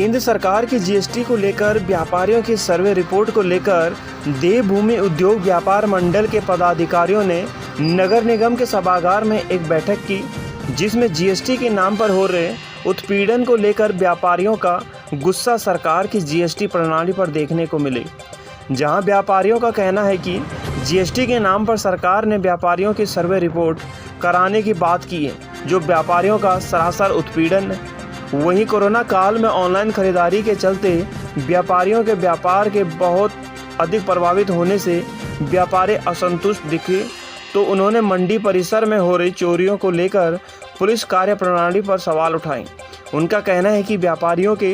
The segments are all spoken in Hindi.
केंद्र सरकार की जीएसटी को लेकर व्यापारियों की सर्वे रिपोर्ट को लेकर देवभूमि उद्योग व्यापार मंडल के पदाधिकारियों ने नगर निगम के सभागार में एक बैठक की, जिसमें जीएसटी के नाम पर हो रहे उत्पीड़न को लेकर व्यापारियों का गुस्सा सरकार की जीएसटी प्रणाली पर देखने को मिले। जहां व्यापारियों का कहना है कि जीएसटी के नाम पर सरकार ने व्यापारियों की सर्वे रिपोर्ट कराने की बात की है, जो व्यापारियों का सरासर उत्पीड़न है। वहीं कोरोना काल में ऑनलाइन खरीदारी के चलते व्यापारियों के व्यापार के बहुत अधिक प्रभावित होने से व्यापारी असंतुष्ट दिखे, तो उन्होंने मंडी परिसर में हो रही चोरियों को लेकर पुलिस कार्यप्रणाली पर सवाल उठाए। उनका कहना है कि व्यापारियों के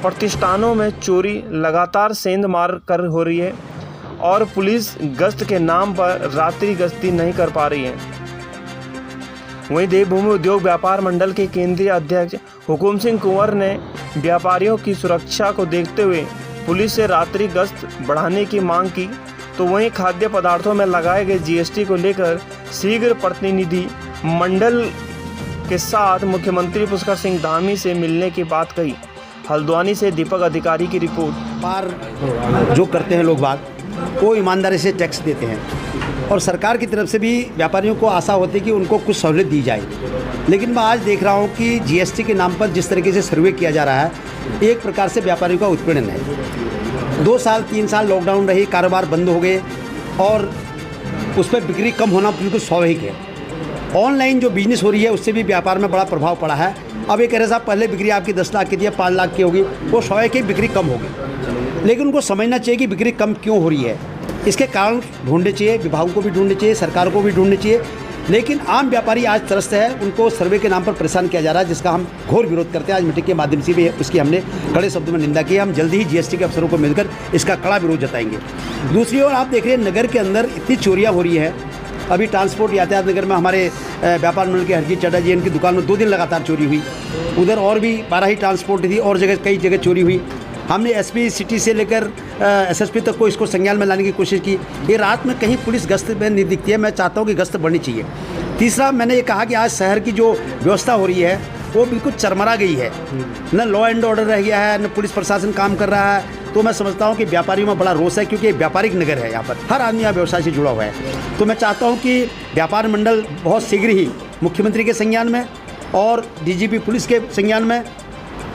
प्रतिष्ठानों में चोरी लगातार सेंध मार कर हो रही है और पुलिस गश्त के नाम पर रात्रि गश्ती नहीं कर पा रही है। वहीं देवभूमि उद्योग व्यापार मंडल के केंद्रीय अध्यक्ष हुकुम सिंह कुंवर ने व्यापारियों की सुरक्षा को देखते हुए पुलिस से रात्रि गश्त बढ़ाने की मांग की। तो वहीं खाद्य पदार्थों में लगाए गए जीएसटी को लेकर शीघ्र प्रतिनिधि मंडल के साथ मुख्यमंत्री पुष्कर सिंह धामी से मिलने की बात कही। हल्द्वानी से दीपक अधिकारी की रिपोर्ट। व्यापार जो करते हैं लोग बात, वो ईमानदारी से टैक्स देते हैं और सरकार की तरफ से भी व्यापारियों को आशा होती है कि उनको कुछ सहूलियत दी जाए। लेकिन मैं आज देख रहा हूँ कि जीएसटी के नाम पर जिस तरीके से सर्वे किया जा रहा है, एक प्रकार से व्यापारियों का उत्पीड़न है। 2 साल 3 साल लॉकडाउन रही, कारोबार बंद हो गए और उस पर बिक्री कम होना बिल्कुल स्वाभाविक है। ऑनलाइन जो बिजनेस हो रही है उससे भी व्यापार में बड़ा प्रभाव पड़ा है। अब ये कह रहे साहब पहले बिक्री आपकी 10 लाख की थी, 5 लाख की होगी, वो स्वाभाविक है बिक्री कम होगी। लेकिन उनको समझना चाहिए कि बिक्री कम क्यों हो रही है, इसके कारण ढूंढने चाहिए, विभागों को भी ढूंढने चाहिए, सरकार को भी ढूंढने चाहिए। लेकिन आम व्यापारी आज त्रस्त है, उनको सर्वे के नाम पर परेशान किया जा रहा है, जिसका हम घोर विरोध करते हैं। आज मीटिंग के माध्यम से भी उसकी हमने कड़े शब्दों में निंदा की है। हम जल्दी ही जीएसटी के अफसरों को मिलकर इसका कड़ा विरोध जताएंगे। दूसरी ओर आप देख रहे हैं नगर के अंदर इतनी चोरियाँ हो रही है। अभी ट्रांसपोर्ट यातायात नगर में हमारे व्यापार मंडल के हरजीत चड्डा जी, इनकी दुकान में 2 दिन लगातार चोरी हुई। उधर और भी 12 ही ट्रांसपोर्ट थी और जगह कई जगह चोरी हुई। हमने एसपी सिटी से लेकर एसएसपी तक को इसको संज्ञान में लाने की कोशिश की। ये रात में कहीं पुलिस गश्त में नहीं दिखती है। मैं चाहता हूँ कि गश्त बढ़नी चाहिए। तीसरा, मैंने ये कहा कि आज शहर की जो व्यवस्था हो रही है वो बिल्कुल चरमरा गई है। न लॉ एंड ऑर्डर रह गया है, न पुलिस प्रशासन काम कर रहा है। तो मैं समझता हूँ कि व्यापारियों में बड़ा रोष है, क्योंकि व्यापारिक नगर है, यहाँ पर हर आदमी यहाँ व्यवसाय से जुड़ा हुआ है। तो मैं चाहता हूँ कि व्यापार मंडल बहुत शीघ्र ही मुख्यमंत्री के संज्ञान में और डीजीपी पुलिस के संज्ञान में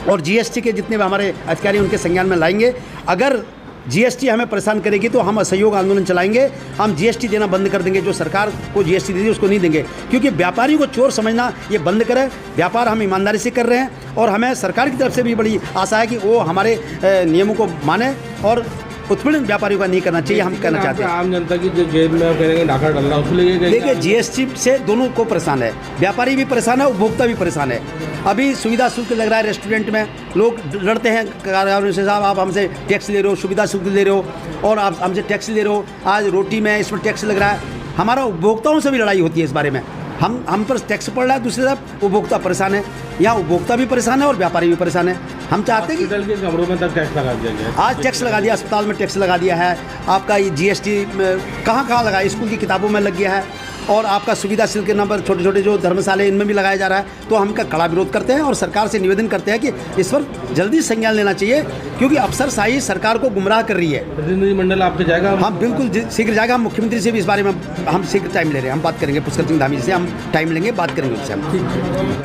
और जीएसटी के जितने भी हमारे अधिकारी उनके संज्ञान में लाएंगे। अगर जीएसटी हमें परेशान करेगी तो हम असहयोग आंदोलन चलाएंगे। हम जीएसटी देना बंद कर देंगे, जो सरकार को जीएसटी दे दी उसको नहीं देंगे, क्योंकि व्यापारियों को चोर समझना ये बंद करें। व्यापार हम ईमानदारी से कर रहे हैं और हमें सरकार की तरफ से भी बड़ी आशा है कि वो हमारे नियमों को माने और उत्पीड़न व्यापारियों का नहीं करना चाहिए। हम कहना चाहते हैं आम जनता की जो जेब में करेंगे डाका डल रहा है, उसको लेके देखिए जीएसटी से दोनों को परेशान है, व्यापारी भी परेशान है, उपभोक्ता भी परेशान है। अभी सुविधा शुल्क लग रहा है रेस्टोरेंट में, लोग लड़ते हैं कार्यालय से, साहब आप हमसे टैक्स ले रहे हो, सुविधा शुल्क ले रहे हो और आप हमसे टैक्स ले रहे हो, आज रोटी में इसमें टैक्स लग रहा है। हमारा उपभोक्ताओं से भी लड़ाई होती है इस बारे में। हम पर टैक्स पड़ रहा है, दूसरी तरफ उपभोक्ता परेशान है। यहाँ उपभोक्ता भी परेशान है और व्यापारी भी परेशान है। हम चाहते हैं कि कमरों में तक टैक्स लगा दिया गया। आज टैक्स लगा दिया, अस्पताल में टैक्स लगा दिया है, आपका ये जीएसटी कहाँ लगा, स्कूल की किताबों में लग गया है और आपका सुविधा शुल्क के नाम पर छोटे छोटे जो धर्मशाले इनमें भी लगाया जा रहा है। तो हम इनका कड़ा विरोध करते हैं और सरकार से निवेदन करते हैं कि इस पर जल्दी संज्ञान लेना चाहिए, क्योंकि अफसरशाही सरकार को गुमराह कर रही है। प्रतिनिधि मंडल आपके जाएगा? हाँ बिल्कुल शीघ्र जाएगा। हम मुख्यमंत्री से भी इस बारे में हम शीघ्र टाइम ले रहे हैं, हम बात करेंगे। पुष्कर सिंह धामी से हम टाइम लेंगे, बात करेंगे उससे हम।